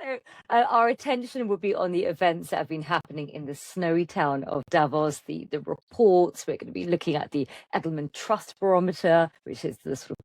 So our attention will be on the events that have been happening in the snowy town of Davos, the reports. We're going to be looking at the Edelman Trust Barometer, which is the sort of,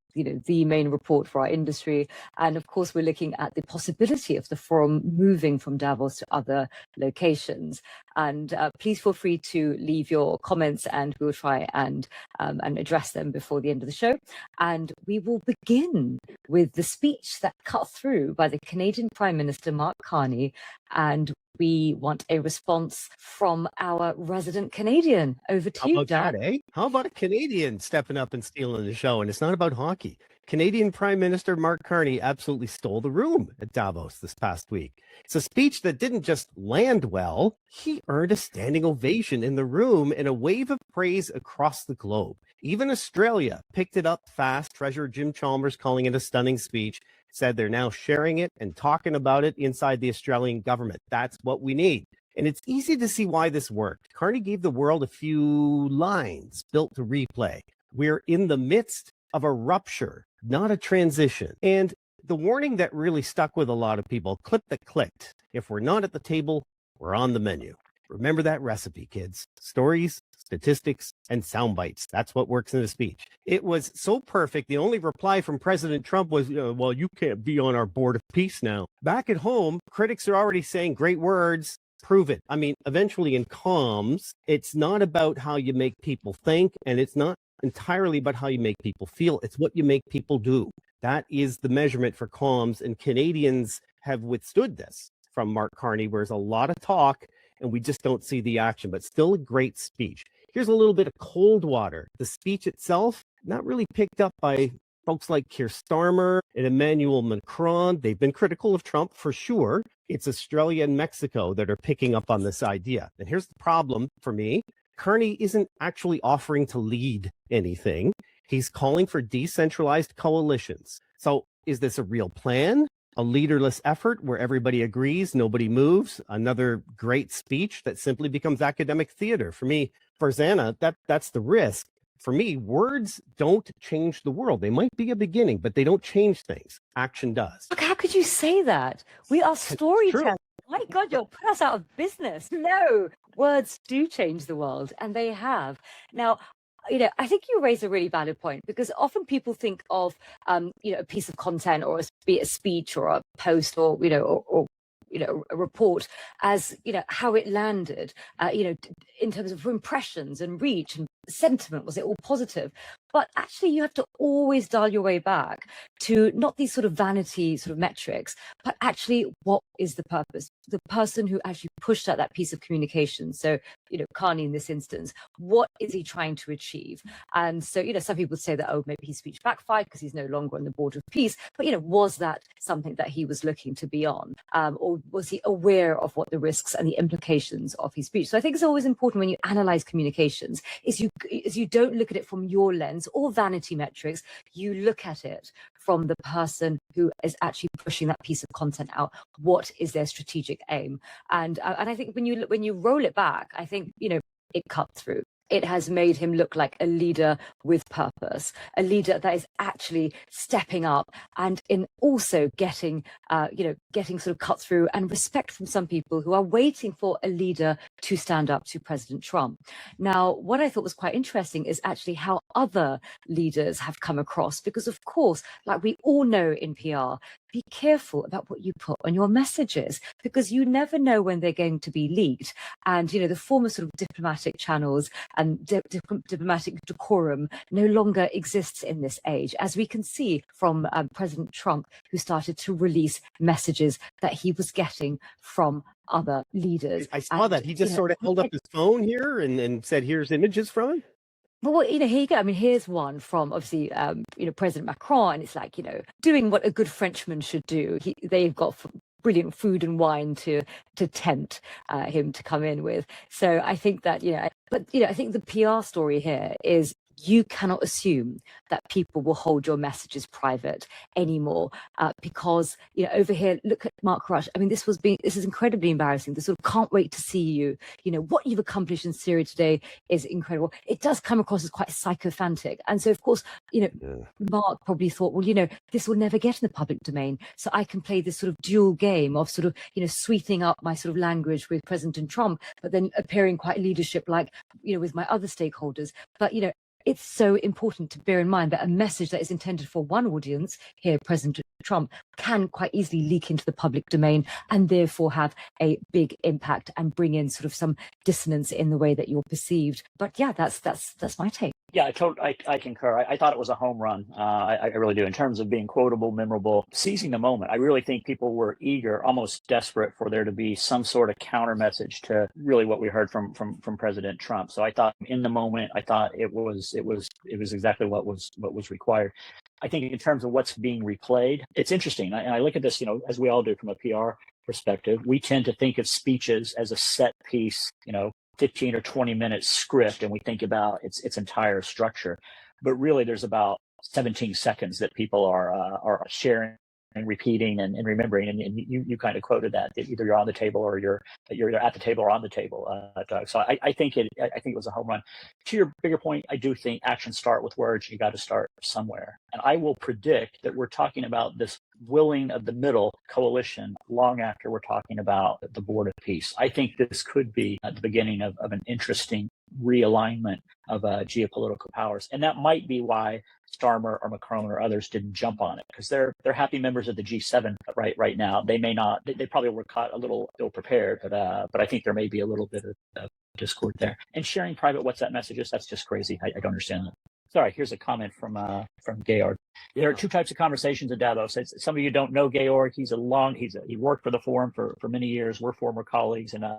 the main report for our industry. And of course, we're looking at the possibility of the forum moving from Davos to other locations. And please feel free to leave your comments and we'll try and address them before the end of the show. And we will begin with the speech that cut through by the Canadian Prime Minister Mark Carney, and we want a response from our resident Canadian. Over to you, Dan. How about that, eh? How about a Canadian stepping up and stealing the show? And it's not about hockey. Canadian Prime Minister Mark Carney absolutely stole the room at Davos this past week. It's a speech that didn't just land well, he earned a standing ovation in the room and a wave of praise across the globe. Even Australia picked it up fast. Treasurer Jim Chalmers calling it a stunning speech, said they're now sharing it and talking about it inside the Australian government. That's what we need. And it's easy to see why this worked. Carney gave the world a few lines built to replay. We're in the midst of a rupture, not a transition. And the warning that really stuck with a lot of people, clip that clicked. If we're not at the table, we're on the menu. Remember that recipe, kids. Stories, statistics, and sound bites. That's what works in a speech. It was so perfect. The only reply from President Trump was, well, you can't be on our board of peace now. Back at home, critics are already saying great words. Prove it. I mean, eventually in comms, it's not about how you make people think, and it's not entirely about how you make people feel. It's what you make people do. That is the measurement for comms, and Canadians have withstood this from Mark Carney, where there's a lot of talk and we just don't see the action, but still a great speech. Here's a little bit of cold water. The speech itself, not really picked up by folks like Keir Starmer and Emmanuel Macron. They've been critical of Trump for sure. It's Australia and Mexico that are picking up on this idea. And here's the problem for me. Carney isn't actually offering to lead anything. He's calling for decentralized coalitions. So is this a real plan? A leaderless effort where everybody agrees, nobody moves? Another great speech that simply becomes academic theater? For me, Farzana, that's the risk. For me, words don't change the world. They might be a beginning, but they don't change things. Action does. Look, how could you say that? We are storytellers. My God, you'll put us out of business. No, words do change the world, and they have. Now, I think you raise a really valid point, because often people think of, a piece of content or a speech or a post or a report as, how it landed, in terms of impressions and reach and sentiment. Was it all positive? But actually, you have to always dial your way back to not these sort of vanity sort of metrics, but actually what is the purpose? The person who actually pushed out that piece of communication. So, Carney in this instance, what is he trying to achieve? And so, some people say that, oh, maybe his speech backfired because he's no longer on the board of peace. But, was that something that he was looking to be on? Or was he aware of what the risks and the implications of his speech? So I think it's always important when you analyze communications is you don't look at it from your lens or vanity metrics. You look at it from the person who is actually pushing that piece of content out. What is their strategic aim? And I think when you roll it back, I think it cut through. It has made him look like a leader with purpose, a leader that is actually stepping up and in also getting sort of cut through and respect from some people who are waiting for a leader to stand up to President Trump. Now, what I thought was quite interesting is actually how other leaders have come across, because of course, like we all know in PR, be careful about what you put on your messages, because you never know when they're going to be leaked. And, the former sort of diplomatic channels and diplomatic decorum no longer exists in this age, as we can see from President Trump, who started to release messages that he was getting from other leaders. I saw that. He just sort of held up his phone here and said, here's images from it. Well, here you go. I mean, here's one from obviously, President Macron, and it's like, doing what a good Frenchman should do. They've got brilliant food and wine to tempt him to come in with. So I think that, I think the PR story here is you cannot assume that people will hold your messages private anymore, because over here, look at Mark Rush. I mean, this is incredibly embarrassing. The sort of can't wait to see you. What you've accomplished in Syria today is incredible. It does come across as quite sycophantic, and so of course, Mark probably thought, well, this will never get in the public domain, so I can play this sort of dual game of sort of sweetening up my sort of language with President Trump, but then appearing quite leadership like with my other stakeholders. But it's so important to bear in mind that a message that is intended for one audience, here President Trump, can quite easily leak into the public domain and therefore have a big impact and bring in sort of some dissonance in the way that you're perceived. But yeah, that's my take. Yeah, I concur. I thought it was a home run. I really do. In terms of being quotable, memorable, seizing the moment. I really think people were eager, almost desperate for there to be some sort of counter message to really what we heard from President Trump. So I thought in the moment, I thought it was exactly what was required. I think in terms of what's being replayed, it's interesting. I look at this, as we all do from a PR perspective, we tend to think of speeches as a set piece, 15 or 20 minute script, and we think about its entire structure. But really, there's about 17 seconds that people are sharing and repeating and remembering. And you kind of quoted that either you're on the table or you're either at the table or on the table, Doug. So I think it was a home run. To your bigger point, I do think actions start with words. You got to start somewhere. And I will predict that we're talking about this willing of the middle coalition long after we're talking about the board of peace. I think this could be the beginning of an interesting realignment of geopolitical powers. And that might be why Starmer or Macron or others didn't jump on it, because they're happy members of the G7 right now. They may not, they probably were caught a little ill-prepared, but I think there may be a little bit of discord there. And sharing private WhatsApp messages, that's just crazy. I don't understand that. Sorry, here's a comment from Georg. There are two types of conversations at Davos. Some of you don't know Georg. He worked for the forum for many years. We're former colleagues, and I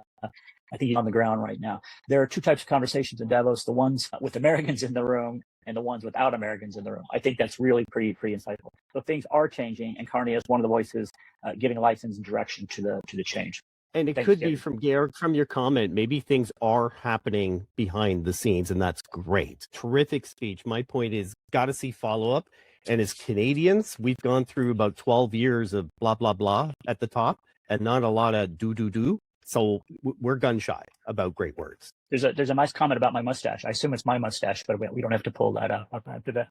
think he's on the ground right now. There are two types of conversations in Davos: the ones with Americans in the room and the ones without Americans in the room. I think that's really pretty insightful. So things are changing, and Carney is one of the voices giving license and direction to the change. And it could be from Georg, from your comment, maybe things are happening behind the scenes, and that's great. Terrific speech. My point is, got to see follow-up. And as Canadians, we've gone through about 12 years of blah, blah, blah at the top, and not a lot of do. So we're gun shy about great words. There's a nice comment about my mustache. I assume it's my mustache, but we don't have to pull that up after that.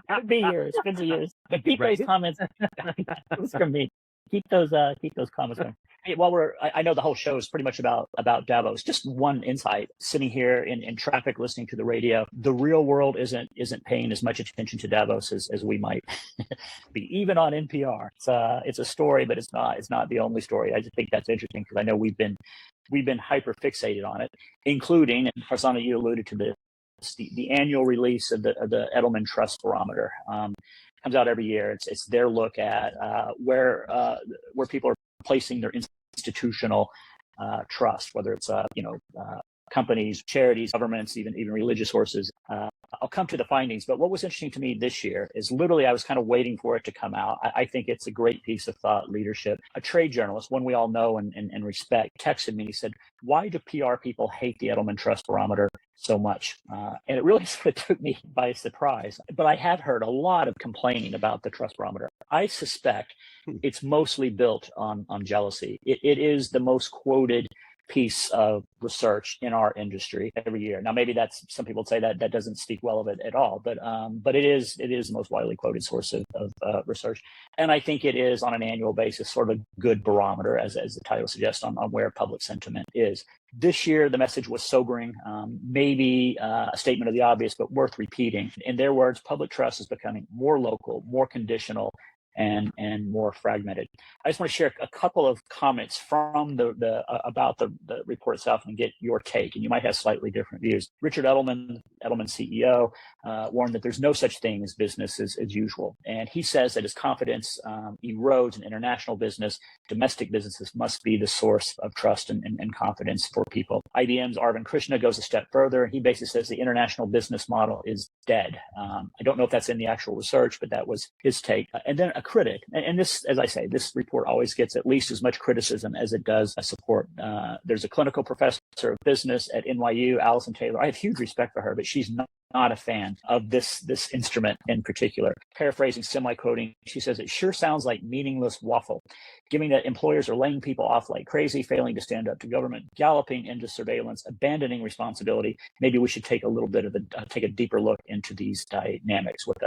Could be yours. Could be yours. But keep those comments. It was from me. Keep those comments going. Hey, I know the whole show is pretty much about Davos. Just one insight: sitting here in traffic, listening to the radio, the real world isn't paying as much attention to Davos as we might be, even on NPR. It's a story, but it's not the only story. I just think that's interesting because I know we've been hyper fixated on it, including, and Farzana, you alluded to the annual release of the Edelman Trust Barometer. Comes out every year. It's their look at where people are placing their institutional trust, whether it's companies, charities, governments, even religious sources. I'll come to the findings, but what was interesting to me this year is literally I was kind of waiting for it to come out. I think it's a great piece of thought leadership. A trade journalist, one we all know and respect, texted me. He said, "Why do PR people hate the Edelman Trust Barometer so much?" And it really sort of took me by surprise. But I have heard a lot of complaining about the Trust Barometer. I suspect it's mostly built on jealousy. It is the most quoted piece of research in our industry every year. Now, maybe that's, some people say that doesn't speak well of it at all, but it is the most widely quoted source of research. And I think it is on an annual basis sort of a good barometer, as the title suggests, on where public sentiment is. This year, the message was sobering, maybe a statement of the obvious, but worth repeating. In their words, public trust is becoming more local, more conditional, and more fragmented. I just want to share a couple of comments from about the report itself and get your take, and you might have slightly different views. Richard Edelman CEO, warned that there's no such thing as business as usual. And he says that as confidence erodes in international business, domestic businesses must be the source of trust and confidence for people. IBM's Arvind Krishna goes a step further. He basically says the international business model is dead. I don't know if that's in the actual research, but that was his take. And then critic, and this, as I say, this report always gets at least as much criticism as it does support. There's a clinical professor of business at NYU, Allison Taylor. I have huge respect for her, but she's not a fan of this instrument in particular. Paraphrasing, semi-quoting, she says, it sure sounds like meaningless waffle, given that employers are laying people off like crazy, failing to stand up to government, galloping into surveillance, abandoning responsibility. Maybe we should take a deeper look into these dynamics with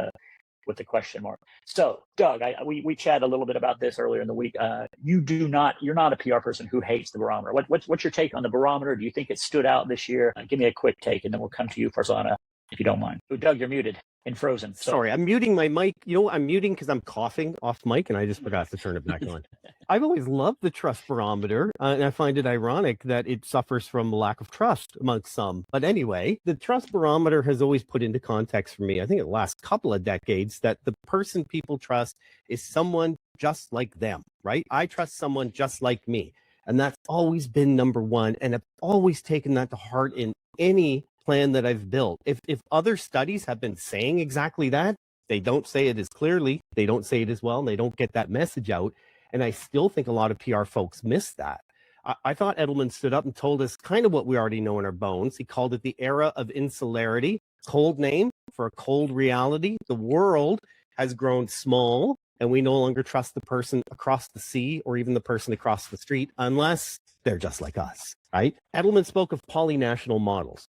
the question mark. So, Doug, we chatted a little bit about this earlier in the week. You're not a PR person who hates the barometer. What's your take on the barometer? Do you think it stood out this year? Give me a quick take, and then we'll come to you, Farzana, if you don't mind. Oh, Doug, you're muted and frozen. So. Sorry, I'm muting my mic. I'm muting because I'm coughing off mic, and I just forgot to turn it back on. I've always loved the trust barometer, and I find it ironic that it suffers from a lack of trust amongst some. But anyway, the trust barometer has always put into context for me, I think the last couple of decades, that the person people trust is someone just like them, right? I trust someone just like me. And that's always been number one. And I've always taken that to heart in any plan that I've built. If other studies have been saying exactly that, they don't say it as clearly, they don't say it as well, and they don't get that message out. And I still think a lot of PR folks miss that. I thought Edelman stood up and told us kind of what we already know in our bones. He called it the era of insularity, cold name for a cold reality. The world has grown small, and we no longer trust the person across the sea or even the person across the street unless they're just like us, right? Edelman spoke of polynational models.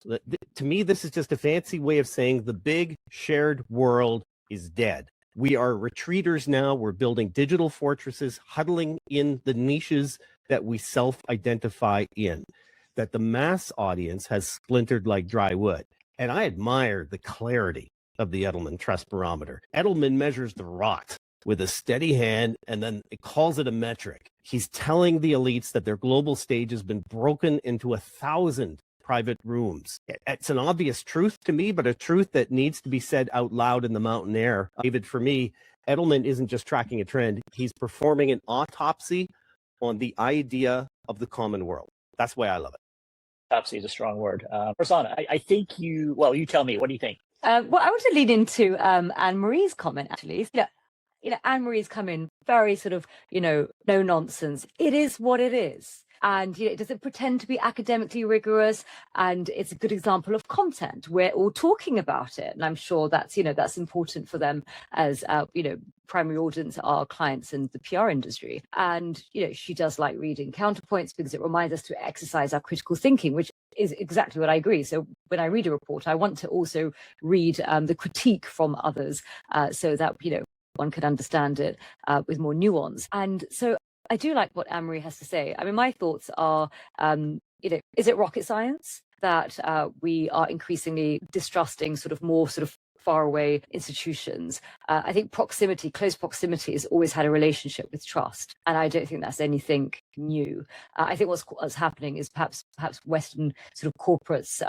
To me, this is just a fancy way of saying the big shared world is dead. We are retreaters now. We're building digital fortresses, huddling in the niches that we self-identify in, that the mass audience has splintered like dry wood. And I admire the clarity of the Edelman Trust Barometer. Edelman measures the rot with a steady hand, and then it calls it a metric. He's telling the elites that their global stage has been broken into 1,000 private rooms. It's an obvious truth to me, but a truth that needs to be said out loud in the mountain air. David, for me, Edelman isn't just tracking a trend. He's performing an autopsy on the idea of the common world. That's why I love it. Autopsy is a strong word. Farzana, I think you tell me, what do you think? Well, I want to lead into Anne-Marie's comment, actually. Anne-Marie's come in very sort of, no nonsense. It is what it is. And it doesn't pretend to be academically rigorous, and it's a good example of content. We're all talking about it, and I'm sure that's that's important for them as primary audience, our clients in the PR industry. And she does like reading counterpoints because it reminds us to exercise our critical thinking, which is exactly what I agree. So when I read a report, I want to also read the critique from others, so that one can understand it with more nuance. And so I do like what Anne-Marie has to say. I mean, my thoughts are, is it rocket science that we are increasingly distrusting more faraway institutions? I think close proximity has always had a relationship with trust, and I don't think that's anything new. I think what's happening is perhaps Western corporates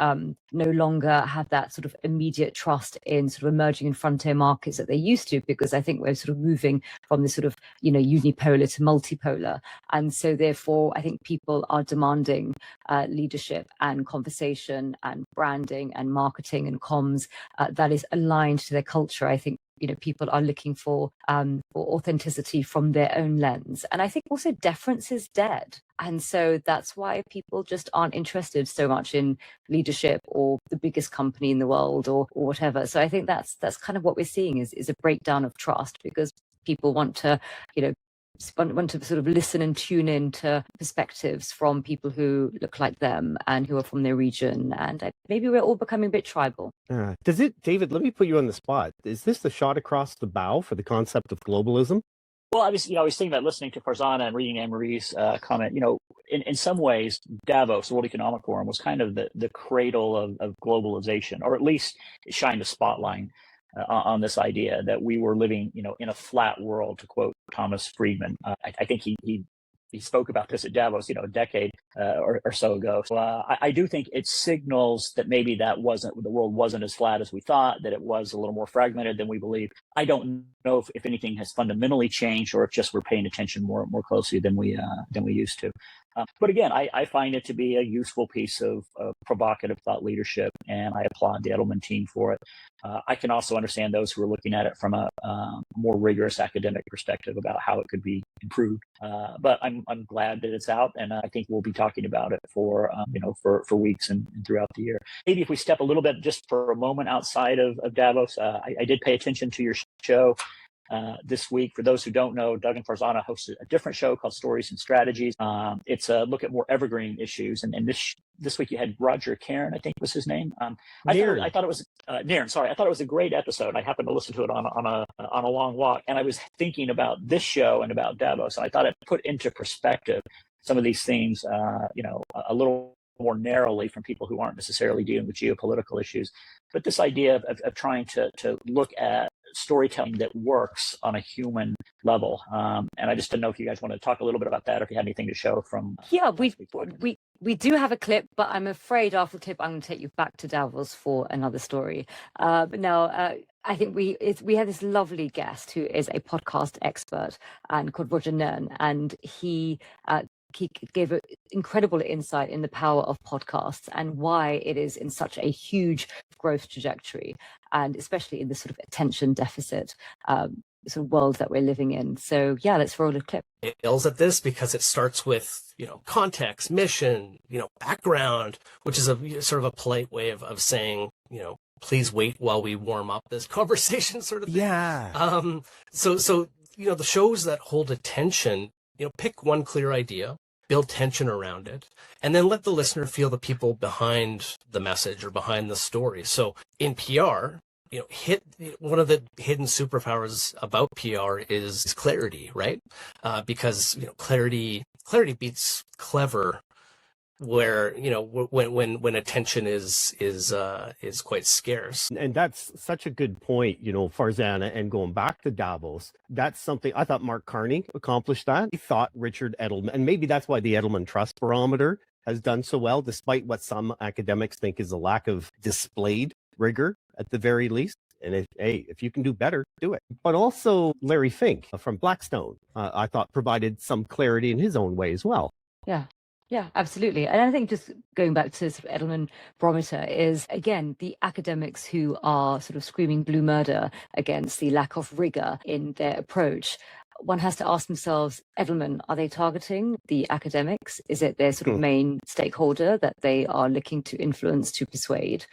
no longer have that immediate trust in emerging and frontier markets that they used to, because I think we're moving from this unipolar to multipolar, and so therefore I think people are demanding leadership and conversation and branding and marketing and comms that is aligned to their culture. I think people are looking for authenticity from their own lens. And I think also deference is dead. And so that's why people just aren't interested so much in leadership or the biggest company in the world or whatever. So I think that's kind of what we're seeing is a breakdown of trust, because people want to, want to listen and tune in to perspectives from people who look like them and who are from their region. And maybe we're all becoming a bit tribal. David, let me put you on the spot. Is this the shot across the bow for the concept of globalism? Well, I was thinking about listening to Farzana and reading Anne-Marie's comment. In some ways, Davos, the World Economic Forum, was kind of the cradle of globalization, or at least it shined a spotlight on this idea that we were living, in a flat world, to quote Thomas Friedman. I think he spoke about this at Davos, a decade or so ago. So I do think it signals that maybe the world wasn't as flat as we thought, that it was a little more fragmented than we believe. I don't know if anything has fundamentally changed, or if just we're paying attention more closely than we used to. But again, I find it to be a useful piece of provocative thought leadership, and I applaud the Edelman team for it. I can also understand those who are looking at it from a more rigorous academic perspective about how it could be improved. But I'm glad that it's out, and I think we'll be talking about it for weeks and throughout the year. Maybe if we step a little bit just for a moment outside of Davos, I did pay attention to your show this week. For those who don't know, Doug and Farzana hosted a different show called Stories and Strategies. It's a look at more evergreen issues. And this week you had Roger Cairn, I think was his name. I thought it was Nairn. Sorry, I thought it was a great episode. I happened to listen to it on a long walk, and I was thinking about this show and about Davos. And I thought it put into perspective some of these themes, a little more narrowly from people who aren't necessarily dealing with geopolitical issues. But this idea of trying to look at storytelling that works on a human level. And I just didn't know if you guys want to talk a little bit about that, or if you had anything to show from. Yeah, we do have a clip, but I'm afraid after the clip, I'm going to take you back to Davos for another story. But now, I think we had this lovely guest who is a podcast expert and called Roger Nairn, and he gave an incredible insight in the power of podcasts and why it is in such a huge growth trajectory, and especially in the sort of attention deficit sort of world that we're living in. So yeah, let's roll a clip. It nails at this because it starts with, context, mission, background, which is a sort of a polite way of saying, please wait while we warm up this conversation sort of thing. Yeah. So the shows that hold attention, pick one clear idea, build tension around it, and then let the listener feel the people behind the message or behind the story. So in PR, one of the hidden superpowers about PR is clarity, right? Because clarity beats clever, where when attention is quite scarce. And that's such a good point, Farzana, and going back to Davos, that's something I thought Mark Carney accomplished that. He thought Richard Edelman, and maybe that's why the Edelman Trust Barometer has done so well, despite what some academics think is a lack of displayed rigor at the very least. And if you can do better, do it. But also Larry Fink from Blackstone, I thought provided some clarity in his own way as well. Yeah, absolutely. And I think just going back to sort of Edelman Barometer is, again, the academics who are sort of screaming blue murder against the lack of rigor in their approach. One has to ask themselves, Edelman, are they targeting the academics? Is it their sort of main stakeholder that they are looking to influence, to persuade?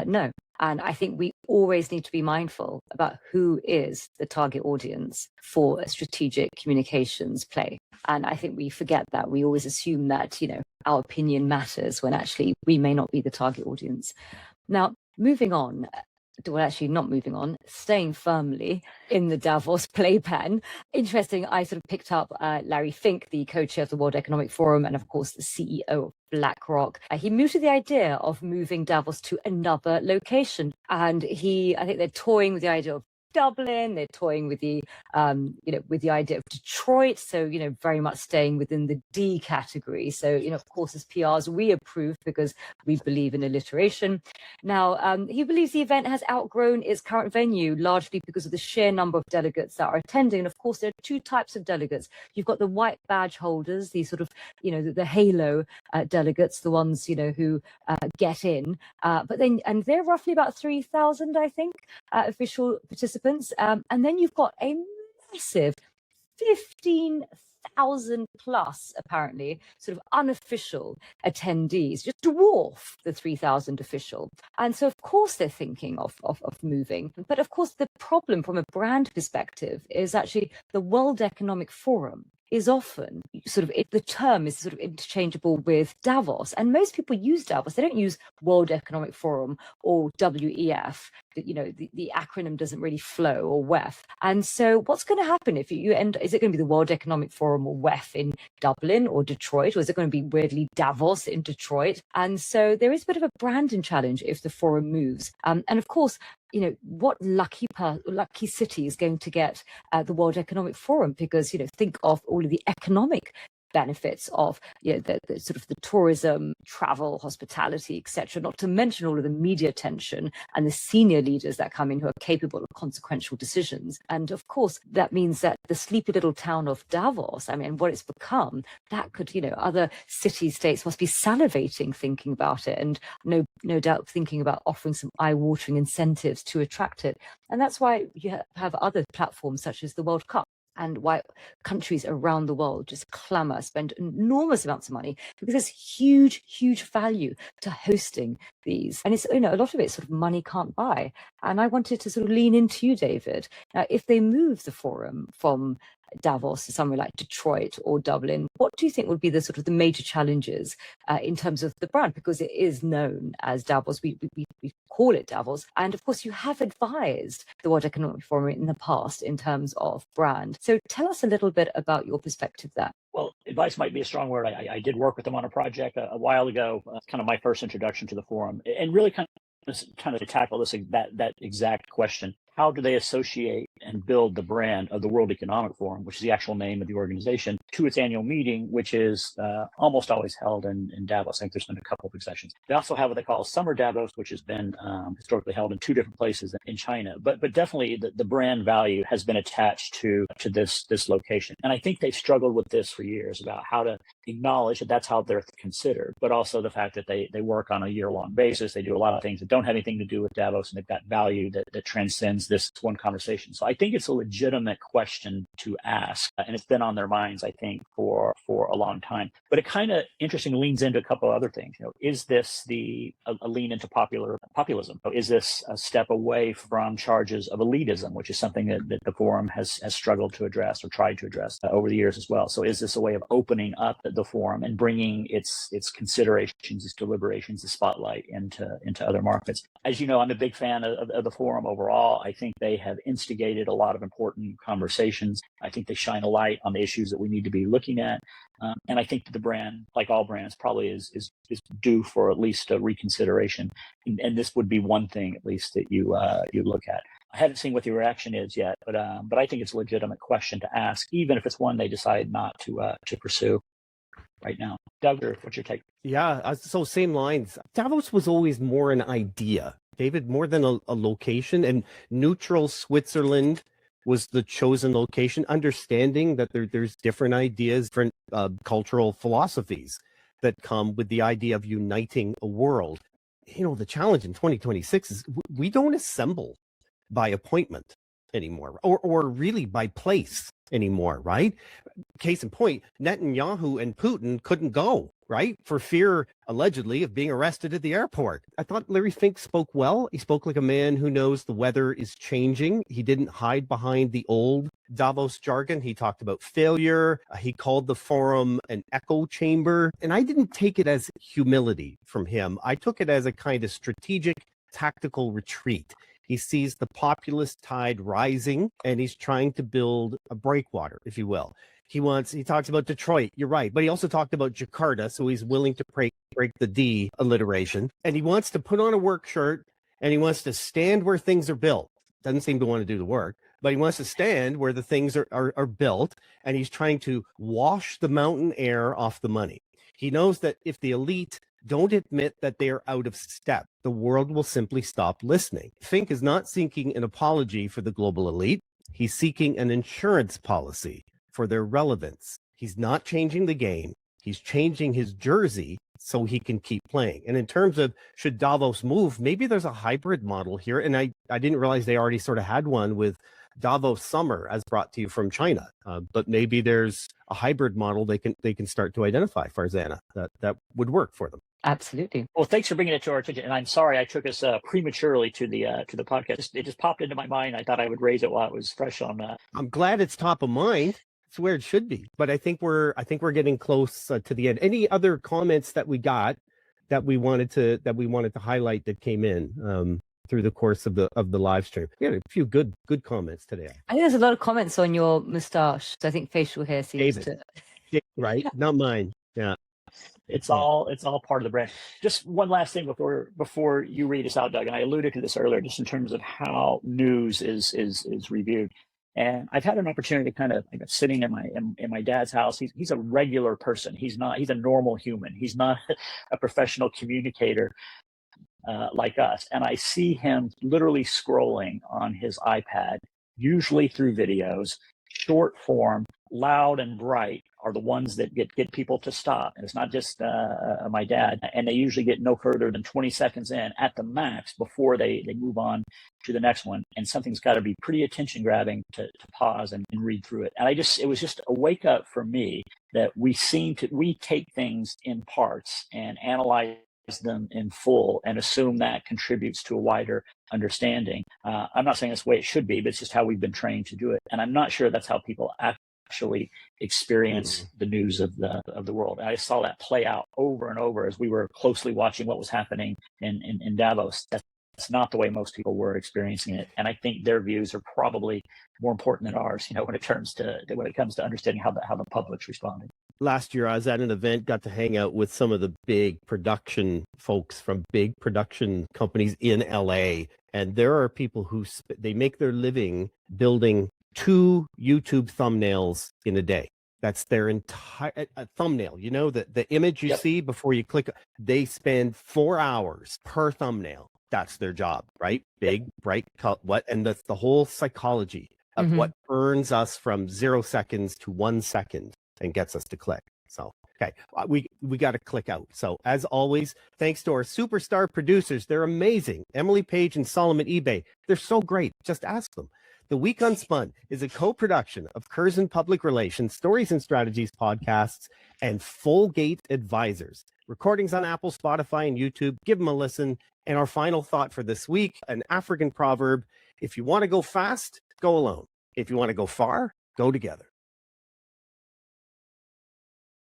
No. And I think we always need to be mindful about who is the target audience for a strategic communications play. And I think we forget that. We always assume that, our opinion matters when actually we may not be the target audience. Now, moving on. Well, actually not moving on, staying firmly in the Davos playpen. Interesting, I sort of picked up Larry Fink, the co-chair of the World Economic Forum, and of course the CEO of BlackRock. He mooted the idea of moving Davos to another location. And I think they're toying with the idea of Dublin, they're toying with the with the idea of Detroit, so very much staying within the D category. So of course as PRs we approve because we believe in alliteration. Now he believes the event has outgrown its current venue largely because of the sheer number of delegates that are attending. And of course there are two types of delegates. You've got the white badge holders, the sort of the halo delegates, the ones who get in, but then they're roughly about 3,000 I think official participants. And then you've got a massive 15,000 plus, apparently, sort of unofficial attendees, just dwarf the 3,000 official. And so, of course, they're thinking of moving. But of course, the problem from a brand perspective is actually the World Economic Forum is often the term is sort of interchangeable with Davos. And most people use Davos. They don't use World Economic Forum or WEF. The acronym doesn't really flow, or WEF. And so what's going to happen if is it going to be the World Economic Forum or WEF in Dublin or Detroit, or is it going to be weirdly Davos in Detroit? And so there is a bit of a branding challenge if the forum moves. And of course, what lucky city is going to get the World Economic Forum? Because, think of all of the economic benefits of the sort of the tourism, travel, hospitality, etc. Not to mention all of the media attention and the senior leaders that come in who are capable of consequential decisions. And of course, that means that the sleepy little town of Davos, I mean, what it's become, that could, other city-states must be salivating thinking about it, and no doubt thinking about offering some eye-watering incentives to attract it. And that's why you have other platforms such as the World Cup, and why countries around the world just clamor, spend enormous amounts of money, because there's huge value to hosting these. And it's, a lot of it sort of money can't buy. And I wanted to sort of lean into you, David. Now, if they move the forum from Davos to somewhere like Detroit or Dublin, what do you think would be the sort of the major challenges in terms of the brand? Because it is known as Davos, we call it Davos. And of course, you have advised the World Economic Forum in the past in terms of brand. So tell us a little bit about your perspective there. Well, advice might be a strong word. I did work with them on a project a while ago, kind of my first introduction to the forum, and really kind of to tackle that exact question. How do they associate and build the brand of the World Economic Forum, which is the actual name of the organization, to its annual meeting, which is almost always held in Davos? I think there's been a couple of exceptions. They also have what they call Summer Davos, which has been historically held in 2 different places in China. But definitely the brand value has been attached to this location. And I think they've struggled with this for years, about how to acknowledge that that's how they're considered, but also the fact that they work on a year-long basis. They do a lot of things that don't have anything to do with Davos, and they've got value that transcends this one conversation. So I think it's a legitimate question to ask, and it's been on their minds, I think, for a long time. But it kind of interestingly leans into a couple of other things. Is this a lean into populism? Is this a step away from charges of elitism, which is something that the forum has struggled to address, or tried to address over the years as well? So is this a way of opening up the forum and bringing its considerations, its deliberations, the spotlight into other markets? As you know, I'm a big fan of the forum overall. I think they have instigated a lot of important conversations. I think they shine a light on the issues that we need to be looking at. And I think that the brand, like all brands, probably is due for at least a reconsideration. And this would be one thing, at least, that you look at. I haven't seen what the reaction is yet, but I think it's a legitimate question to ask, even if it's one they decide not to pursue right now. Doug, what's your take? Yeah, so same lines. Davos was always more an idea, David, more than a location, and neutral Switzerland was the chosen location, understanding that there's different ideas, different cultural philosophies that come with the idea of uniting a world. The challenge in 2026 is we don't assemble by appointment anymore, or really by place anymore, right? Case in point, Netanyahu and Putin couldn't go, right? For fear, allegedly, of being arrested at the airport. I thought Larry Fink spoke well. He spoke like a man who knows the weather is changing. He didn't hide behind the old Davos jargon. He talked about failure. He called the forum an echo chamber. And I didn't take it as humility from him. I took it as a kind of strategic, tactical retreat. He sees the populist tide rising, and he's trying to build a breakwater, if you will. He talks about Detroit, you're right, but he also talked about Jakarta, so he's willing to break the D alliteration. And he wants to put on a work shirt, and he wants to stand where things are built. Doesn't seem to want to do the work, but he wants to stand where the things are built, and he's trying to wash the mountain air off the money. He knows that if the elite don't admit that they are out of step, the world will simply stop listening. Fink is not seeking an apology for the global elite. He's seeking an insurance policy for their relevance. He's not changing the game. He's changing his jersey so he can keep playing. And in terms of should Davos move, maybe there's a hybrid model here. And I didn't realize they already sort of had one with Davos Summer as brought to you from China. But maybe there's a hybrid model they can start to identify, Farzana, that would work for them. Absolutely. Well, thanks for bringing it to our attention. And I'm sorry I took us prematurely to the podcast. It just popped into my mind. I thought I would raise it while it was fresh on. I'm glad it's top of mind. It's where it should be. But I think we're getting close to the end. Any other comments that we got that we wanted to highlight that came in through the course of the live stream? We had a few good comments today. I think there's a lot of comments on your moustache. So I think facial hair seems David. Right? Not mine. Yeah. It's all part of the brand. Just one last thing before you read us out, Doug, and I alluded to this earlier, just in terms of how news is reviewed. And I've had an opportunity to kind of sitting in my dad's house. He's a regular person. He's a normal human. He's not a professional communicator like us. And I see him literally scrolling on his iPad, usually through videos, short form, loud and bright are the ones that get people to stop. And it's not just my dad. And they usually get no further than 20 seconds in at the max before they move on to the next one. And something's got to be pretty attention grabbing to pause and read through it. And it was just a wake up for me that we take things in parts and analyze them in full and assume that contributes to a wider understanding. I'm not saying that's the way it should be, but it's just how we've been trained to do it. And I'm not sure that's how people actually experience the news of the world. And I saw that play out over and over as we were closely watching what was happening in Davos. That's not the way most people were experiencing it. And I think their views are probably more important than ours, when it comes to understanding how the public's responding. Last year, I was at an event, got to hang out with some of the big production folks from big production companies in LA. And there are people who they make their living building 2 YouTube thumbnails in a day. That's their entire thumbnail. The image you see before you click, they spend 4 hours per thumbnail. That's their job, right? Big, bright, and that's the whole psychology of what earns us from 0 seconds to 1 second and gets us to click. So, okay, we got to click out. So as always, thanks to our superstar producers. They're amazing. Emily Page and Solomon eBay. They're so great. Just ask them. The Week Unspun is a co-production of Curzon Public Relations, Stories and Strategies podcasts, and Fullgate Advisors. Recordings on Apple, Spotify, and YouTube. Give them a listen. And our final thought for this week, an African proverb: if you want to go fast, go alone. If you want to go far, go together.